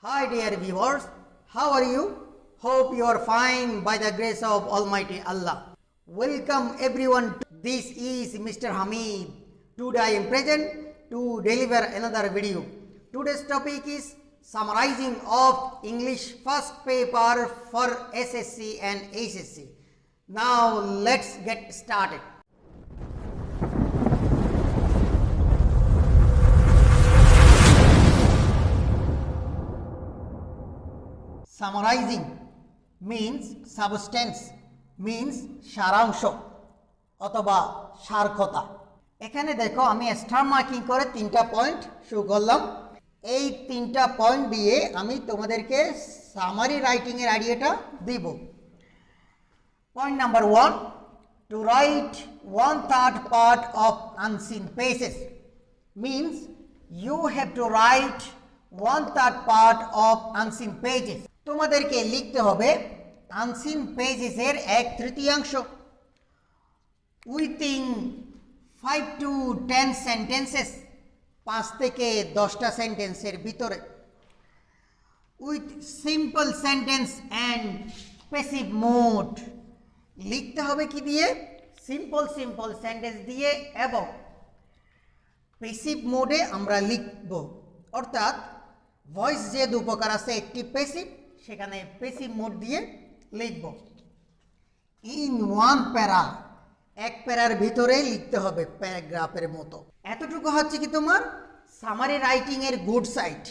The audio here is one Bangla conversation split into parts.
Hi dear viewers, how are you? Hope you are fine by the grace of Almighty Allah. Welcome everyone. This is Mr. Hamid. Today I am present to deliver another video. Today's topic is summarizing of English first paper for SSC and HSC. Now let's get started. Summarizing means substance means সারাংশ অথবা সারকথা। এখানে দেখো আমি স্টার মার্কিং করে তিনটা পয়েন্ট শো করলাম। এই তিনটা পয়েন্ট দিয়ে আমি তোমাদেরকে সামারি রাইটিং এর আইডিয়াটা দিব। Point number 1, to write 1/3 part of unseen pages means you have to write 1/3 part of unseen pages. তোমাদেরকে লিখতে হবে আনসিন পেজেসের 1/3 উইথিন 5 to 10 সেন্টেন্সেস, 5 থেকে 10টা সেন্টেন্সের ভিতরে, with simple sentence and passive mode. লিখতে হবে কি দিয়ে? সিম্পল সেন্টেন্স দিয়ে এবং প্যাসিভ মোডে আমরা লিখব। অর্থাৎ ভয়েস যে দুপকার আছে, একটি প্যাসিভ, সেখানে প্যাসিভ মোড দিয়ে লিখব। ইন ওয়ান প্যারা, এক প্যারার ভিতরে লিখতে হবে প্যারাগ্রাফের মতো। এতটুকু হচ্ছে কি তোমার সামারি রাইটিং এর গুড সাইড।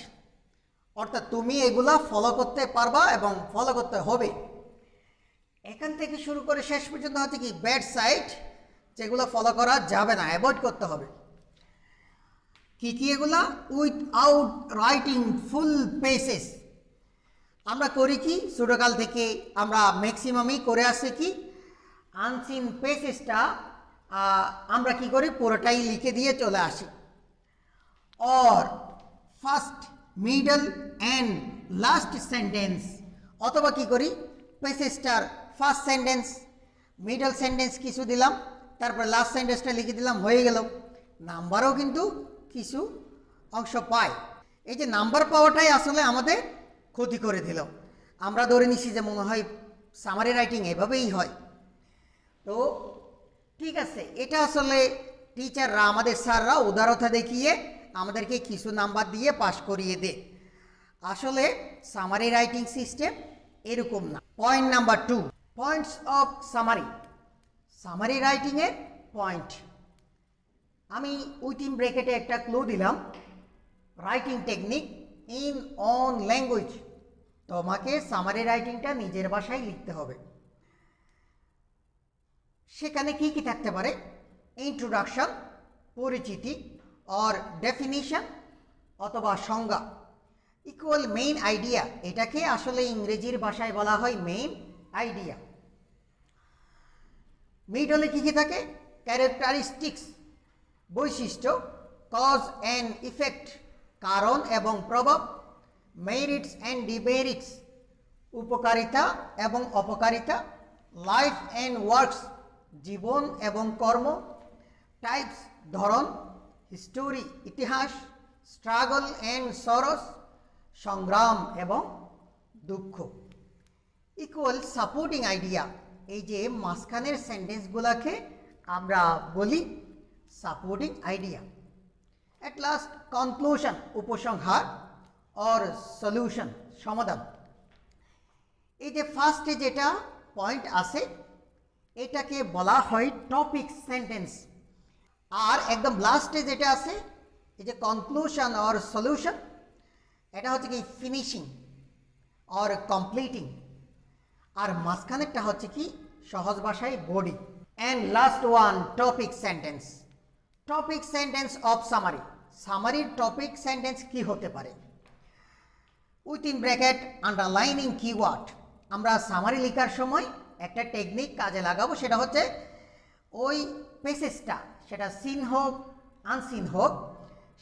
অর্থাৎ তুমি এগুলা ফলো করতে পারবা এবং ফলো করতে হবে। এখান থেকে শুরু করে শেষ পর্যন্ত হচ্ছে কি ব্যাড সাইড, যেগুলো ফলো করা যাবে না, অ্যাভয়েড করতে হবে। কি কি এগুলা? উইথআউট রাইটিং ফুল পেজেস। আমরা করি কি, ছোটকাল থেকে আমরা ম্যাক্সিমামই করে আসছি কি, আনসিন পেজেসটা আমরা কি করি, পুরোটাই লিখে দিয়ে চলে আসি। Or first, middle and last sentence, অথবা কি করি, পেজেসটার ফার্স্ট সেন্টেন্স, মিডল সেন্টেন্স কিছু দিলাম, তারপর লাস্ট সেন্টেন্সটা লিখে দিলাম, হয়ে গেল। নাম্বারও কিন্তু কিছু অংশ পাই। এই যে নাম্বার পাওয়াটাই আসলে আমাদের ক্ষতি করে দিল। আমরা ধরে নিছি যে মনে হয় সামারি রাইটিং এভাবেই হয়। তো ঠিক আছে, এটা আসলে টিচাররা, আমাদের স্যাররা উদারতা দেখিয়ে আমাদেরকে কিছু নাম্বার দিয়ে পাশ করিয়ে দেয়। আসলে সামারি রাইটিং সিস্টেম এরকম না। Point number 2, points of summary. Summary রাইটিংয়ের পয়েন্ট আমি উইথিন ব্র্যাকেটে একটা ক্লু দিলাম, writing technique in own language. তোমাকে সামারি রাইটিংটা নিজের ভাষায় লিখতে হবে। সেখানে কি কি থাকতে পারে? ইন্ট্রোডাকশন, পরিচিতি, অর ডেফিনিশন অথবা সংজ্ঞা, ইকুয়াল মেইন আইডিয়া। এটাকে আসলে ইংরেজির ভাষায় বলা হয় মেইন আইডিয়া। মিডলে কি কি থাকে? ক্যারেক্টারিস্টিক্স, বৈশিষ্ট্য, কজ অ্যান্ড ইফেক্ট, কারণ এবং প্রভাব, মেরিটস অ্যান্ড ডিমেরিটস, উপকারিতা এবং অপকারিতা, লাইফ অ্যান্ড ওয়ার্কস, জীবন এবং কর্ম, টাইপস, ধরন, হিস্টোরি, ইতিহাস, স্ট্রাগল অ্যান্ড সরস, সংগ্রাম এবং দুঃখ। Equal supporting idea. এই যে মাঝখানের সেন্টেন্সগুলোকে আমরা বলি supporting idea. At last conclusion, উপসংহার, অর সলিউশন, সমাধান। এই যে ফার্স্টে যেটা পয়েন্ট আছে, এটাকে বলা হয় টপিক সেন্টেন্স। আর একদম লাস্টে যেটা আছে, এই যে কনক্লুশন অর সলিউশন, এটা হচ্ছে কি ফিনিশিং অর কমপ্লিটিং। আর মাঝখানেরটা হচ্ছে কি সহজ ভাষায় body. And last one, topic sentence. Topic sentence of summary. সামারির টপিক সেন্টেন্স কি হতে পারে? Within bracket underlining keyword. আমরা সামারি লেখার সময় একটা টেকনিক কাজে লাগাবো, সেটা হচ্ছে ওই পেসেজটা, সেটা সিন হোক আনসিন হোক,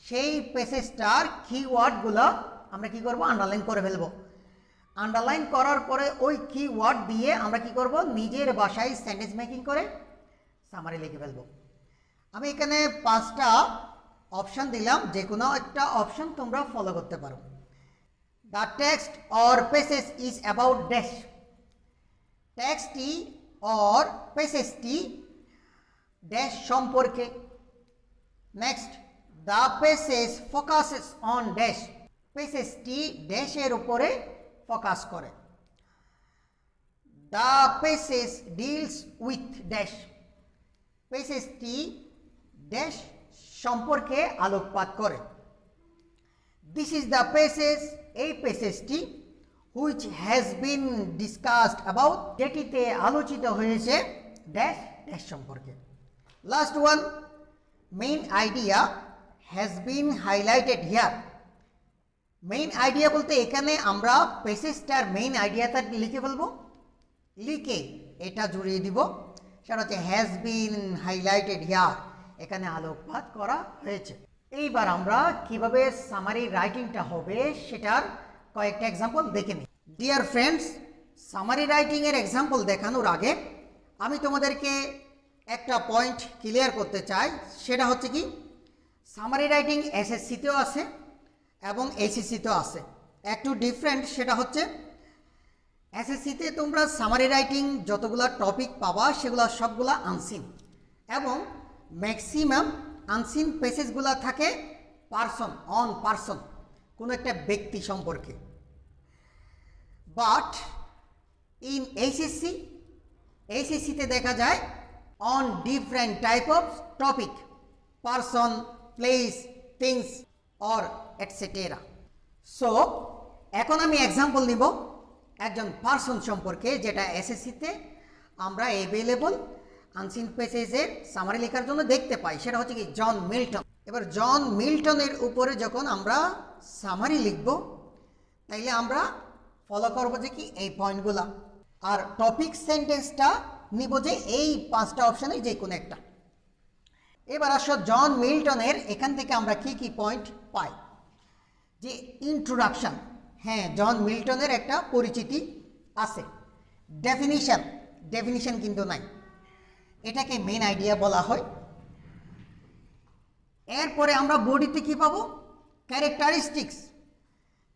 সেই পেসেজটার কিওয়ার্ডগুলো আমরা কি করব, আন্ডারলাইন করে ফেলবো। আন্ডারলাইন করার পরে ওই কিওয়ার্ড দিয়ে আমরা কি করব, নিজের ভাষায় সেন্টেন্স মেকিং করে সামারি লিখে ফেলবো। আমি এখানে 5টা অপশন দিলাম, যে কোনো একটা অপশন তোমরা ফলো করতে পারো। The text or passage is about dash. টেক্সটটি or প্যাসেজটি ড্যাশ সম্পর্কে। Next, the passage focuses on dash. প্যাসেজটি ড্যাশের উপরে ফোকাস করে। The passage deals with dash. প্যাসেজটি ড্যাশ সম্পর্কে আলোকপাত করে। দিস ইজ দ্য প্যাসেজ, এই প্যাসেজটি which has been discussed about, যেটিতে আলোচিত হয়েছে ড্যাশ ড্যাশ সম্পর্কে। Last one, main idea has been highlighted here. Main idea বলতে এখানে আমরা প্যাসেজটার মেইন আইডিয়াটা লিখে ফেলবো, লিখে এটা জুড়িয়ে দিব, সেটা হচ্ছে হ্যাজ বিন হাইলাইটেড হিয়ার, এখানে আলোকপাত করা হয়েছে। এইবার আমরা কিভাবে সামারি রাইটিংটা হবে সেটার কয়েকটা এক্সাম্পল দেখে নিই। ডিয়ার ফ্রেন্ডস, সামারি রাইটিংয়ের এক্সাম্পল দেখানোর আগে আমি তোমাদেরকে একটা পয়েন্ট ক্লিয়ার করতে চাই, সেটা হচ্ছে কি সামারি রাইটিং এসএসসিতেও আছে এবং এইচএসসিতেও আছে। একটু ডিফারেন্ট, সেটা হচ্ছে এসএসসিতে তোমরা সামারি রাইটিং যতগুলো টপিক পাবা সেগুলো সবগুলা আনসিন, এবং ম্যাক্সিমাম আনসিন পেসেজগুলো থাকে পার্সন, অন পার্সন, কোনো একটা ব্যক্তি সম্পর্কে। বাট ইন এইচএসসিতে দেখা যায় on different type of topic, person, place, things or etcetera. So এখন আমি এক্সাম্পল নিব একজন পার্সন সম্পর্কে, যেটা এসএসসিতে আমরা অ্যাভেলেবল আনসিন পেসেজের সামারি লেখার জন্য দেখতে পাই, সেটা হচ্ছে কি জন মিল্টন। এবার জন মিল্টনের উপরে যখন আমরা সামারি লিখব, তাইলে আমরা ফলো করবো যে কি এই পয়েন্টগুলা, আর টপিক সেন্টেন্সটা নিব যে এই 5টা অপশানের যে কোনো একটা। এবার আসো জন মিল্টনের এখান থেকে আমরা কি কি পয়েন্ট পাই। যে ইন্ট্রোডাকশন, হ্যাঁ জন মিল্টনের একটা পরিচিতি আছে। ডেফিনিশন কিন্তু নাই, এটাকে মেইন আইডিয়া বলা হয়। এরপরে আমরা বডিতে কি পাবো, ক্যারেক্টারিস্টিক্স।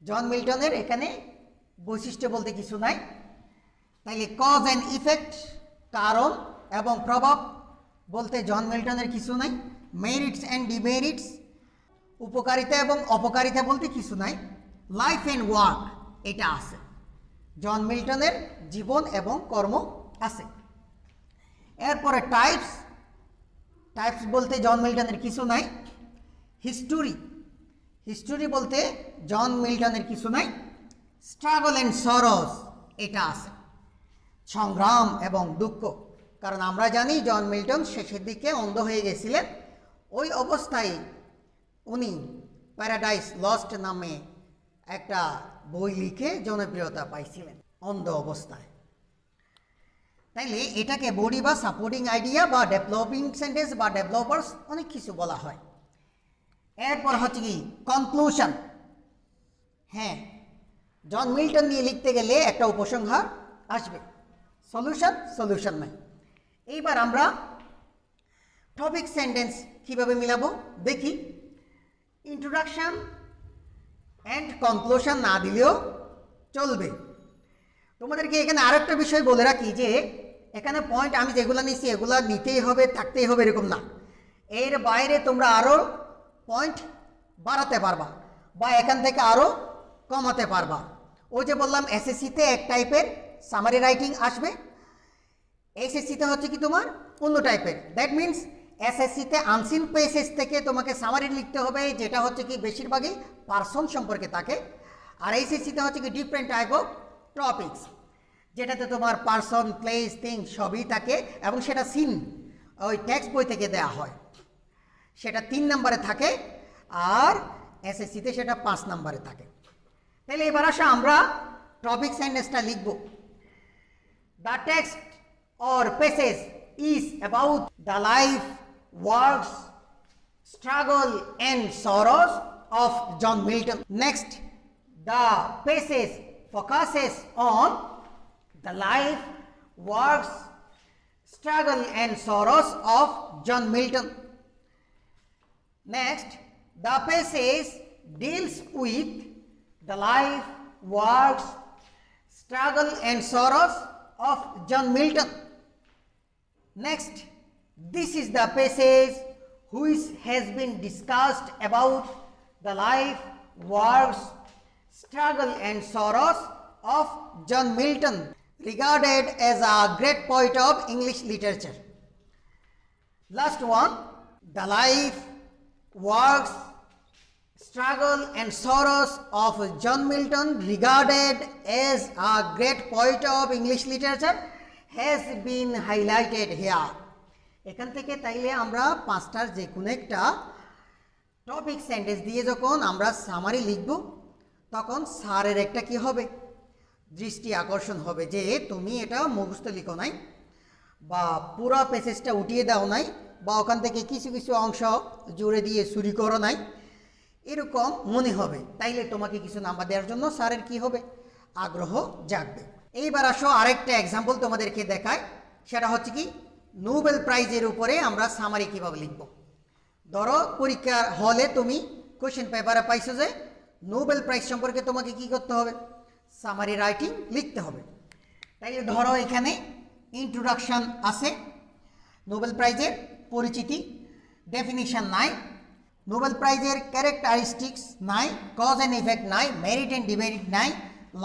জন মিল্টনের এখানে বৈশিষ্ট্য বলতে কিছু নাই, তাইলে কজ অ্যান্ড ইফেক্ট, কারণ এবং প্রভাব বলতে জন মিল্টনের কিছু নাই। মেরিটস অ্যান্ড ডিমেরিটস, উপকারিতা এবং অপকারিতা বলতে কিছু নাই। লাইফ অ্যান্ড ওয়ার্ক, এটা আছে। জন মিল্টনের জীবন এবং কর্ম আছে। এরপরে টাইপস বলতে জন মিল্টনের কিছু নাই। হিস্টোরি বলতে জন মিল্টনের কিছু নাই। স্ট্রাগল অ্যান্ড সরোস, এটা আছে। সংগ্রাম এবং দুঃখ, কারণ আমরা জানি জন মিল্টন শেষের দিকে অন্ধ হয়ে গেছিলেন। ওই অবস্থায় উনি প্যারাডাইস লস্ট নামে একটা বই লিখে জনপ্রিয়তা পাইছিলেন অন্ধ অবস্থায়। তাইলে এটাকে বডি বা সাপোর্টিং আইডিয়া বা ডেভেলপিং সেন্টেন্স বা ডেভেলপার্স অনেক কিছু বলা হয়। এরপর হচ্ছে কি কনক্লুশন। হ্যাঁ, জন মিল্টন নিয়ে লিখতে গেলে একটা উপসংহার আসবে, সলিউশন নাই। এইবার আমরা টপিক সেন্টেন্স কিভাবে মিলাবো দেখি। ইন্ট্রোডাকশন অ্যান্ড কনক্লুশন না দিলেও চলবে। তোমাদেরকে এখানে আরেকটা বিষয় বলে রাখি যে এখানে পয়েন্ট আমি যেগুলো নিচ্ছি এগুলো নিতেই হবে, থাকতেই হবে এরকম না। এর বাইরে তোমরা আরও পয়েন্ট বাড়াতে পারবা বা এখান থেকে আরও কমাতে পারবা। ওই যে বললাম এসএসসিতে এক টাইপের সামারি রাইটিং আসবে, এইচএসসিতে হচ্ছে কি তোমার অন্য টাইপের। দ্যাট মিনস এসএসসিতে আনসিন পেসেজ থেকে তোমাকে সামারি লিখতে হবে, যেটা হচ্ছে কি বেশিরভাগই পার্সন সম্পর্কে থাকে। আর এইচএসসিতে হচ্ছে কি ডিফারেন্ট টাইপ অফ টপিকস, যেটাতে তোমার পার্সন, প্লেস, থিং সবই থাকে, এবং সেটা সিন ওই টেক্সট বই থেকে দেওয়া হয়, সেটা 3 নম্বরে থাকে, আর এসএসসিতে সেটা 5 নম্বরে থাকে। তাহলে এবার আসা আমরা টপিক সেন্টেন্সটা লিখব। The text or passage is about the life, works, struggle and sorrows of John Milton. Next, the passage focuses on the life, works, struggle and sorrows of John Milton. Next, the passage deals with the life, works, struggle and sorrows of John Milton. Next, this is the passage which has been discussed about the life, works, struggle and sorrows of John Milton, regarded as a great poet of English literature. Last one, the life, works, struggle and sorrows of John Milton, regarded as a great poet of English literature, has been highlighted here. এখান থেকে তাইলে আমরা পাঁচটার যে কোনো একটা টপিক সেন্টেন্স দিয়ে যখন আমরা সামারি লিখব তখন স্যারের একটা কি হবে, দৃষ্টি আকর্ষণ হবে যে তুমি এটা মুখস্থ লিখো নাই বা পুরো প্যাসেজটা উঠিয়ে দাও নাই বা ওখান থেকে কিছু কিছু অংশ জুড়ে দিয়ে চুরি করো নাই, এরকম মনে হবে। তাইলে তোমাকে কিছু নাম্বার দেওয়ার জন্য স্যারের কি হবে, আগ্রহ জাগবে। এইবার আসো আরেকটা এক্সাম্পল তোমাদেরকে দেখায়, সেটা হচ্ছে কি নোবেল প্রাইজের উপরে আমরা সামারি কিভাবে লিখব। ধরো পরীক্ষার হলে তুমি কোশ্চেন পেপারে পাইছো যে নোবেল প্রাইজ সম্পর্কে তোমাকে কি করতে হবে, সামারি রাইটিং লিখতে হবে। তাইলে ধরো এখানে ইন্ট্রোডাকশন আছে, নোবেল প্রাইজের পরিচিতি, ডেফিনিশন নাই, নোবেল প্রাইজের ক্যারেক্টারিস্টিক্স নাই, কজ অ্যান্ড ইফেক্ট নাই, মেরিট অ্যান্ড ডিমেরিট নাই,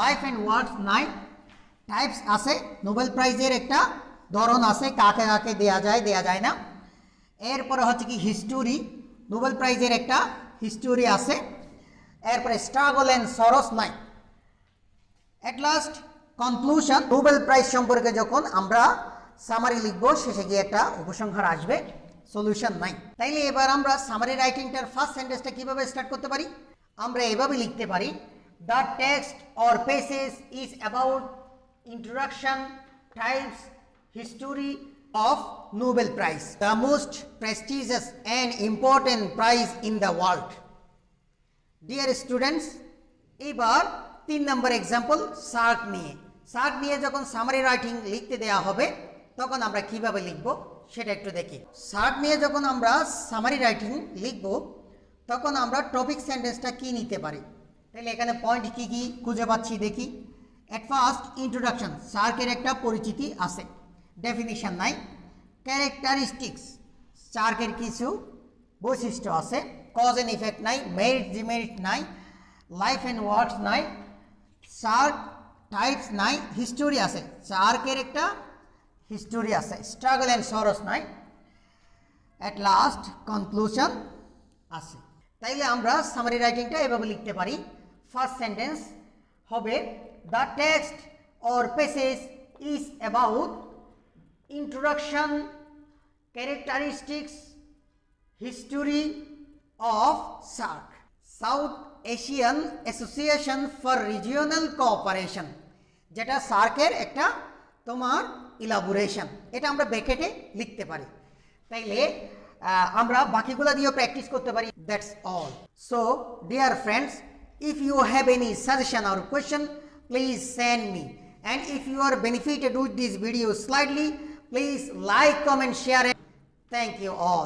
লাইফ অ্যান্ড ওয়ার্কস নাই, টাইপস আছে, নোবেল প্রাইজের একটা ধরন আছে, কাকে কাকে দেয়া যায় না। এরপরে হচ্ছে কি হিস্টোরি, নোবেল প্রাইজের একটা হিস্টোরি আছে। এরপরে স্ট্রাগল অ্যান্ড সরস নাই। At last conclusion, Nobel prize সম্পর্কে যখন আমরা সামারি লিখবো শেষে গিয়ে একটা উপসংহার আসবে, সলিউশন নাই। তাইলে এবার আমরা সামারি রাইটিংটার ফার্স্ট সেন্টেন্সটা কিভাবে স্টার্ট করতে পারি, আমরা এভাবে লিখতে পারি, the text or passage is about introduction, types, history of Nobel Prize, the most prestigious and important prize in the world. Dear students, এবার 3 নম্বর এক্সাম্পল শার্ক নিয়ে যখন সামারি রাইটিং লিখতে দেওয়া হবে তখন আমরা কিভাবে লিখব সেটা একটু দেখি। শার্ক নিয়ে যখন আমরা সামারি রাইটিং লিখব তখন আমরা টপিক সেন্টেন্সটা কি নিতে পারি, তাহলে এখানে পয়েন্ট কি কি খুঁজে পাচ্ছি দেখি। এট ফার্স্ট ইন্ট্রোডাকশন, শার্কের একটা পরিচিতি আছে, ডেফিনিশন নাই, ক্যারেক্টারিস্টিক্স, শার্কের কিছু বৈশিষ্ট্য আছে, কজ অ্যান্ড ইফেক্ট নাই, মেরিট ডিমেরিট নাই, লাইফ অ্যান্ড ওয়ার্কস নাই, শার্ক টাইপস নাই, হিস্টোরি আছে, শার্কের একটা হিস্টোরি আছে, স্ট্রাগল অ্যান্ড সরস নাই, অ্যাট লাস্ট কনক্লুশন আছে। তাইলে আমরা সামারি রাইটিংটা এভাবে লিখতে পারি। ফার্স্ট সেন্টেন্স হবে, the text or passage is about introduction, characteristics, history of SAARC, South Asian Association for Regional Cooperation, যেটা সার্কের একটা তোমার ইলাবোরেশন, এটা আমরা ব্র্যাকেটে লিখতে পারি। তাইলে আমরা বাকিগুলো দিয়েও প্র্যাকটিস করতে পারি। That's all. So dear friends, if you have any suggestion or question, please send me, and if you are benefited with this video slightly, please like, comment, share, and thank you all.